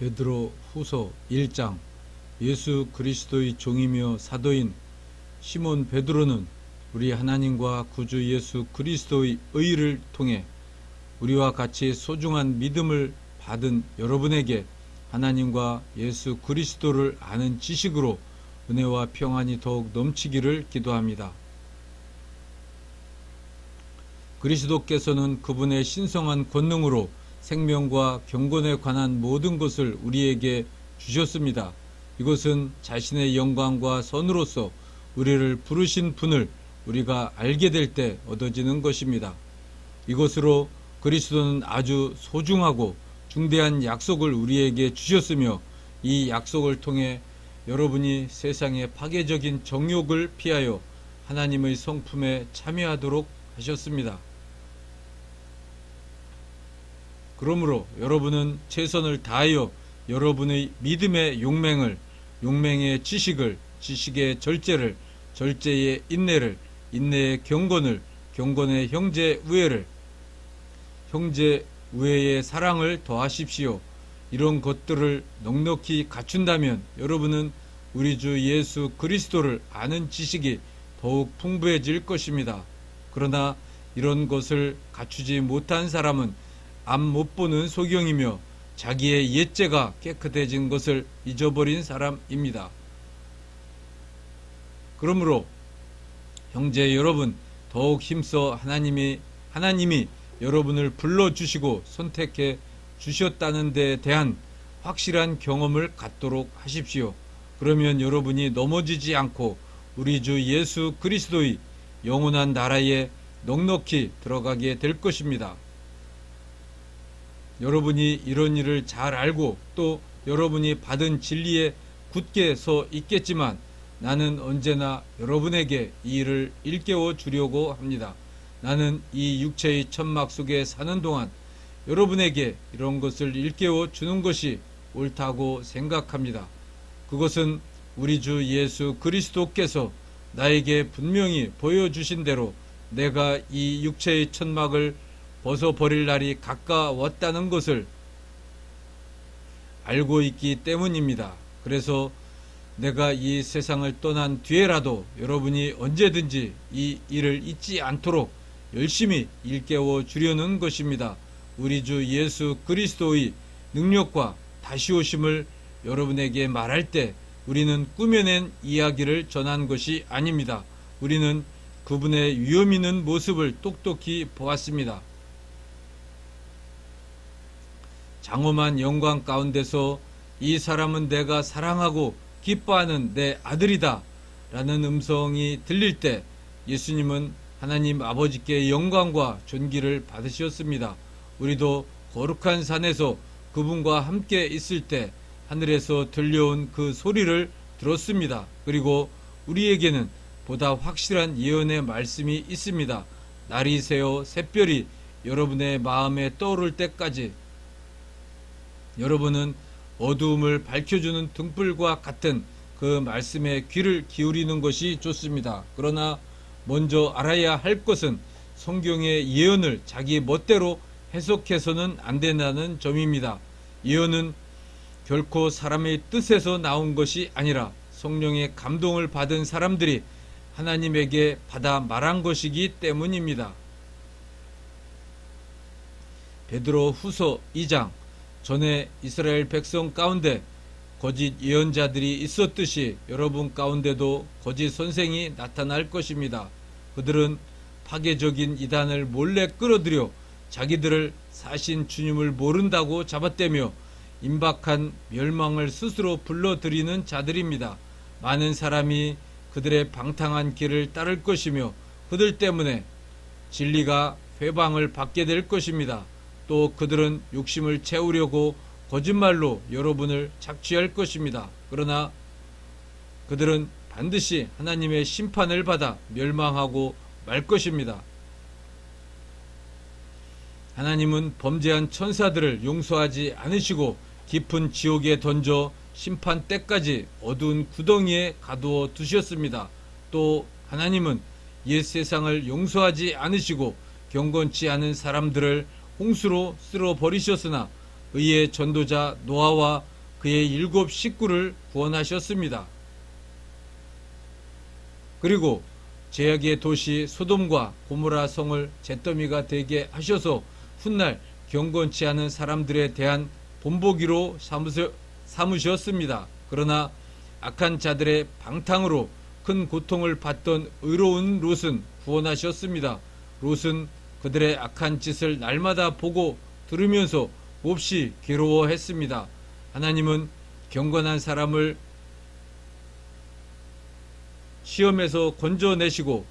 베드로 후서 1장. 예수 그리스도의 종이며 사도인 시몬 베드로는 우리 하나님과 구주 예수 그리스도의 의를 통해 우리와 같이 소중한 믿음을 받은 여러분에게 하나님과 예수 그리스도를 아는 지식으로 은혜와 평안이 더욱 넘치기를 기도합니다. 그리스도께서는 그분의 신성한 권능으로 생명과 경건에 관한 모든 것을 우리에게 주셨습니다. 이것은 자신의 영광과 선으로서 우리를 부르신 분을 우리가 알게 될 때 얻어지는 것입니다. 이것으로 그리스도는 아주 소중하고 중대한 약속을 우리에게 주셨으며, 이 약속을 통해 여러분이 세상의 파괴적인 정욕을 피하여 하나님의 성품에 참여하도록 하셨습니다. 그러므로 여러분은 최선을 다하여 여러분의 믿음의 용맹을, 용맹의 지식을, 지식의 절제를, 절제의 인내를, 인내의 경건을, 경건의 형제 우애를, 형제 우애의 사랑을 더하십시오. 이런 것들을 넉넉히 갖춘다면 여러분은 우리 주 예수 그리스도를 아는 지식이 더욱 풍부해질 것입니다. 그러나 이런 것을 갖추지 못한 사람은 앞 못 보는 소경이며 자기의 옛죄가 깨끗해진 것을 잊어버린 사람입니다. 그러므로 형제 여러분, 더욱 힘써 하나님이 여러분을 불러주시고 선택해 주셨다는 데 대한 확실한 경험을 갖도록 하십시오. 그러면 여러분이 넘어지지 않고 우리 주 예수 그리스도의 영원한 나라에 넉넉히 들어가게 될 것입니다. 여러분이 이런 일을 잘 알고 또 여러분이 받은 진리에 굳게 서 있겠지만, 나는 언제나 여러분에게 이 일을 일깨워 주려고 합니다. 나는 이 육체의 천막 속에 사는 동안 여러분에게 이런 것을 일깨워 주는 것이 옳다고 생각합니다. 그것은 우리 주 예수 그리스도께서 나에게 분명히 보여주신 대로 내가 이 육체의 천막을 벗어버릴 날이 가까웠다는 것을 알고 있기 때문입니다. 그래서 내가 이 세상을 떠난 뒤에라도 여러분이 언제든지 이 일을 잊지 않도록 열심히 일깨워 주려는 것입니다. 우리 주 예수 그리스도의 능력과 다시 오심을 여러분에게 말할 때 우리는 꾸며낸 이야기를 전한 것이 아닙니다. 우리는 그분의 위험 있는 모습을 똑똑히 보았습니다. 장엄한 영광 가운데서 이 사람은 내가 사랑하고 기뻐하는 내 아들이다 라는 음성이 들릴 때 예수님은 하나님 아버지께 영광과 존귀를 받으셨습니다. 우리도 거룩한 산에서 그분과 함께 있을 때 하늘에서 들려온 그 소리를 들었습니다. 그리고 우리에게는 보다 확실한 예언의 말씀이 있습니다. 날이 새어 샛별이 여러분의 마음에 떠오를 때까지 여러분은 어두움을 밝혀주는 등불과 같은 그 말씀에 귀를 기울이는 것이 좋습니다. 그러나 먼저 알아야 할 것은 성경의 예언을 자기 멋대로 해석해서는 안 된다는 점입니다. 예언은 결코 사람의 뜻에서 나온 것이 아니라 성령의 감동을 받은 사람들이 하나님에게 받아 말한 것이기 때문입니다. 베드로 후서 2장. 전에 이스라엘 백성 가운데 거짓 예언자들이 있었듯이 여러분 가운데도 거짓 선생이 나타날 것입니다. 그들은 파괴적인 이단을 몰래 끌어들여 자기들을 사신 주님을 모른다고 잡아떼며 임박한 멸망을 스스로 불러들이는 자들입니다. 많은 사람이 그들의 방탕한 길을 따를 것이며 그들 때문에 진리가 회방을 받게 될 것입니다. 또 그들은 욕심을 채우려고 거짓말로 여러분을 착취할 것입니다. 그러나 그들은 반드시 하나님의 심판을 받아 멸망하고 말 것입니다. 하나님은 범죄한 천사들을 용서하지 않으시고 깊은 지옥에 던져 심판 때까지 어두운 구덩이에 가두어 두셨습니다. 또 하나님은 옛 세상을 용서하지 않으시고 경건치 않은 사람들을 홍수로 쓸어버리셨으나 의의 전도자 노아와 그의 7 식구를 구원하셨습니다. 그리고 죄악의 도시 소돔과 고모라 성을 잿더미가 되게 하셔서 훗날 경건치 않은 사람들에 대한 본보기로 삼으셨습니다. 그러나 악한 자들의 방탕으로 큰 고통을 받던 의로운 롯은 구원하셨습니다. 롯은 그들의 악한 짓을 날마다 보고 들으면서 몹시 괴로워했습니다. 하나님은 경건한 사람을 시험에서 건져내시고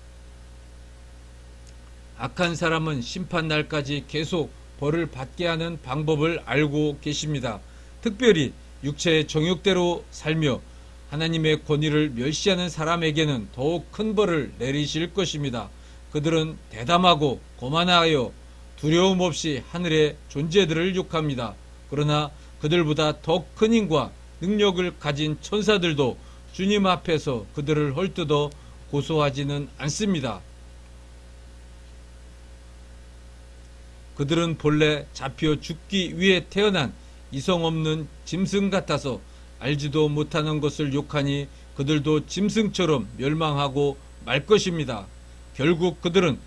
악한 사람은 심판날까지 계속 벌을 받게 하는 방법을 알고 계십니다. 특별히 육체의 정욕대로 살며 하나님의 권위를 멸시하는 사람에게는 더욱 큰 벌을 내리실 것입니다. 그들은 대담하고 거만하여 두려움 없이 하늘의 존재들을 욕합니다. 그러나 그들보다 더 큰 힘과 능력을 가진 천사들도 주님 앞에서 그들을 헐뜯어 고소하지는 않습니다. 그들은 본래 잡혀 죽기 위해 태어난 이성 없는 짐승 같아서 알지도 못하는 것을 욕하니 그들도 짐승처럼 멸망하고 말 것입니다. 결국 그들은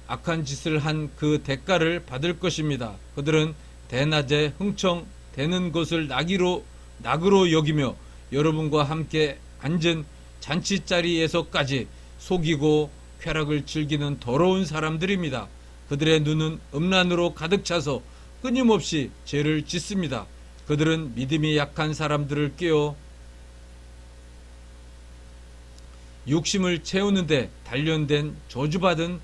악한 짓을 한 그 대가를 받을 것입니다. 그들은 대낮에 흥청대는 것을 낙으로 여기며 여러분과 함께 앉은 잔치자리에서까지 속이고 쾌락을 즐기는 더러운 사람들입니다. 그들의 눈은 음란으로 가득 차서 끊임없이 죄를 짓습니다. 그들은 믿음이 약한 사람들을 깨워 욕심을 채우는데 단련된 저주받은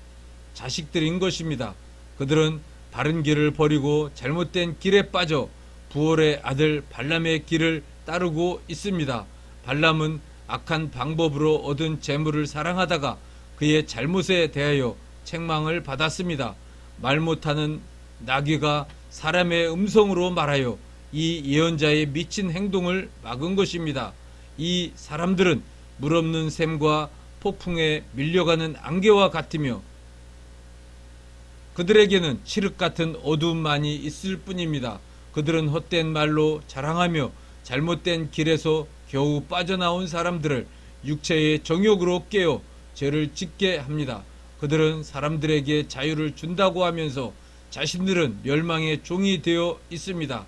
자식들인 것입니다. 그들은 바른 길을 버리고 잘못된 길에 빠져 부올의 아들 발람의 길을 따르고 있습니다. 발람은 악한 방법으로 얻은 재물을 사랑하다가 그의 잘못에 대하여 책망을 받았습니다. 말 못하는 나귀가 사람의 음성으로 말하여 이 예언자의 미친 행동을 막은 것입니다. 이 사람들은 물 없는 샘과 폭풍에 밀려가는 안개와 같으며 그들에게는 칠흑 같은 어두움만이 있을 뿐입니다. 그들은 헛된 말로 자랑하며 잘못된 길에서 겨우 빠져나온 사람들을 육체의 정욕으로 깨어 죄를 짓게 합니다. 그들은 사람들에게 자유를 준다고 하면서 자신들은 멸망의 종이 되어 있습니다.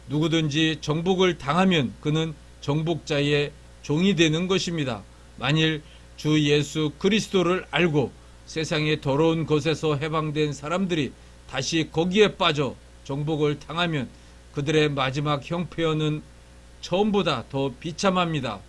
누구든지 정복을 당하면 그는 정복자의 종이 되는 것입니다. 만일 주 예수 그리스도를 알고 세상의 더러운 것에서 해방된 사람들이 다시 거기에 빠져 정복을 당하면 그들의 마지막 형편은 처음보다 더 비참합니다.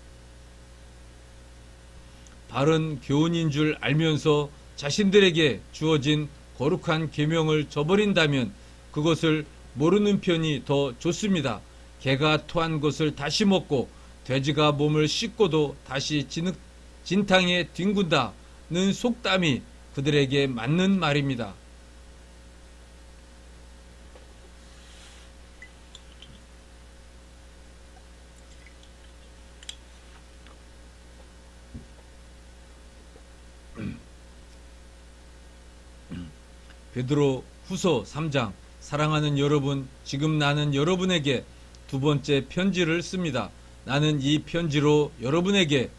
바른 교훈인 줄 알면서 자신들에게 주어진 거룩한 계명을 저버린다면 그것을 모르는 편이 더 좋습니다. 개가 토한 것을 다시 먹고 돼지가 몸을 씻고도 다시 진탕에 뒹군다는 속담이 그들에게 맞는 말입니다. 베드로 후서 3장. 사랑하는 여러분, 지금 나는 여러분에게 두 번째 편지를 씁니다. 나는 이 편지로 여러분에게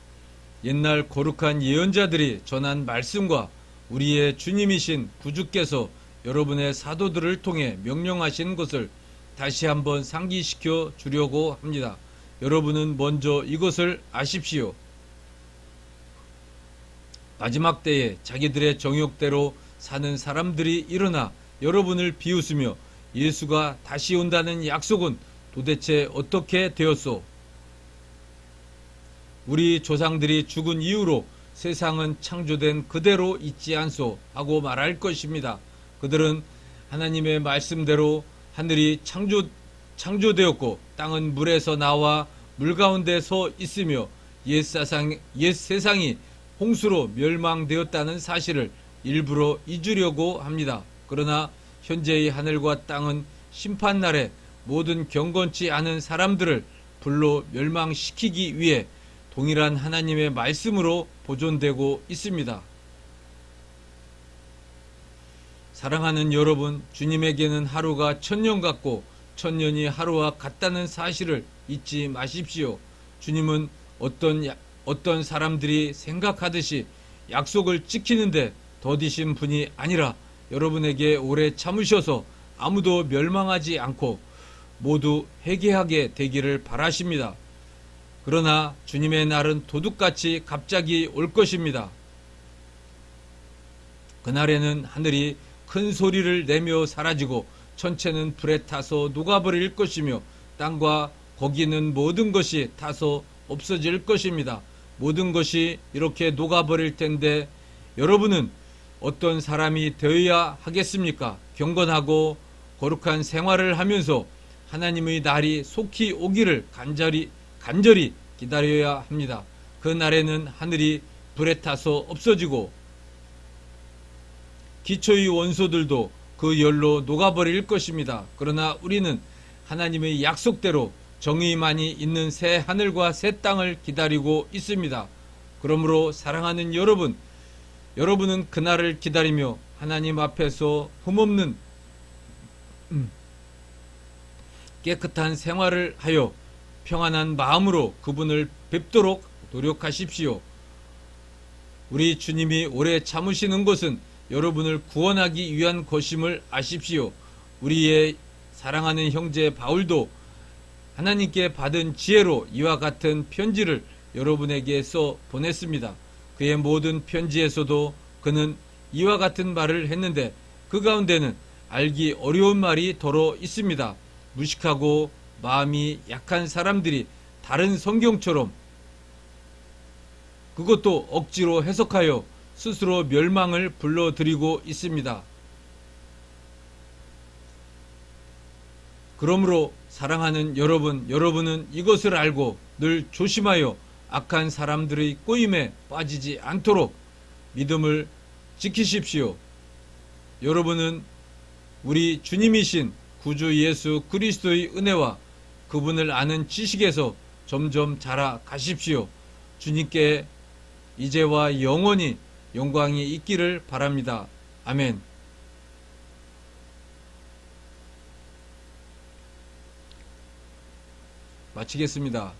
옛날 거룩한 예언자들이 전한 말씀과 우리의 주님이신 구주께서 여러분의 사도들을 통해 명령하신 것을 다시 한번 상기시켜 주려고 합니다. 여러분은 먼저 이것을 아십시오. 마지막 때에 자기들의 정욕대로 사는 사람들이 일어나 여러분을 비웃으며 예수가 다시 온다는 약속은 도대체 어떻게 되었소? 우리 조상들이 죽은 이후로 세상은 창조된 그대로 있지 않소 하고 말할 것입니다. 그들은 하나님의 말씀대로 하늘이 창조되었고 땅은 물에서 나와 물 가운데 서 있으며 옛 세상이 홍수로 멸망되었다는 사실을 일부러 잊으려고 합니다. 그러나 현재의 하늘과 땅은 심판날에 모든 경건치 않은 사람들을 불로 멸망시키기 위해 동일한 하나님의 말씀으로 보존되고 있습니다. 사랑하는 여러분, 주님에게는 하루가 1000년 같고 천년이 하루와 같다는 사실을 잊지 마십시오. 주님은 어떤 사람들이 생각하듯이 약속을 지키는데 더디신 분이 아니라 여러분에게 오래 참으셔서 아무도 멸망하지 않고 모두 회개하게 되기를 바라십니다. 그러나 주님의 날은 도둑같이 갑자기 올 것입니다. 그날에는 하늘이 큰 소리를 내며 사라지고 천체는 불에 타서 녹아버릴 것이며 땅과 거기 있는 모든 것이 타서 없어질 것입니다. 모든 것이 이렇게 녹아버릴 텐데 여러분은 어떤 사람이 되어야 하겠습니까? 경건하고 거룩한 생활을 하면서 하나님의 날이 속히 오기를 간절히 기다려야 합니다. 그 날에는 하늘이 불에 타서 없어지고 기초의 원소들도 그 열로 녹아버릴 것입니다. 그러나 우리는 하나님의 약속대로 정의만이 있는 새 하늘과 새 땅을 기다리고 있습니다. 그러므로 사랑하는 여러분은 그날을 기다리며 하나님 앞에서 흠없는 깨끗한 생활을 하여 평안한 마음으로 그분을 뵙도록 노력하십시오. 우리 주님이 오래 참으시는 것은 여러분을 구원하기 위한 것임을 아십시오. 우리의 사랑하는 형제 바울도 하나님께 받은 지혜로 이와 같은 편지를 여러분에게 써 보냈습니다. 그의 모든 편지에서도 그는 이와 같은 말을 했는데 그 가운데는 알기 어려운 말이 더러 있습니다. 무식하고 마음이 약한 사람들이 다른 성경처럼 그것도 억지로 해석하여 스스로 멸망을 불러들이고 있습니다. 그러므로 사랑하는 여러분은 이것을 알고 늘 조심하여 악한 사람들의 꼬임에 빠지지 않도록 믿음을 지키십시오. 여러분은 우리 주님이신 구주 예수 그리스도의 은혜와 그분을 아는 지식에서 점점 자라가십시오. 주님께 이제와 영원히 영광이 있기를 바랍니다. 아멘. 마치겠습니다.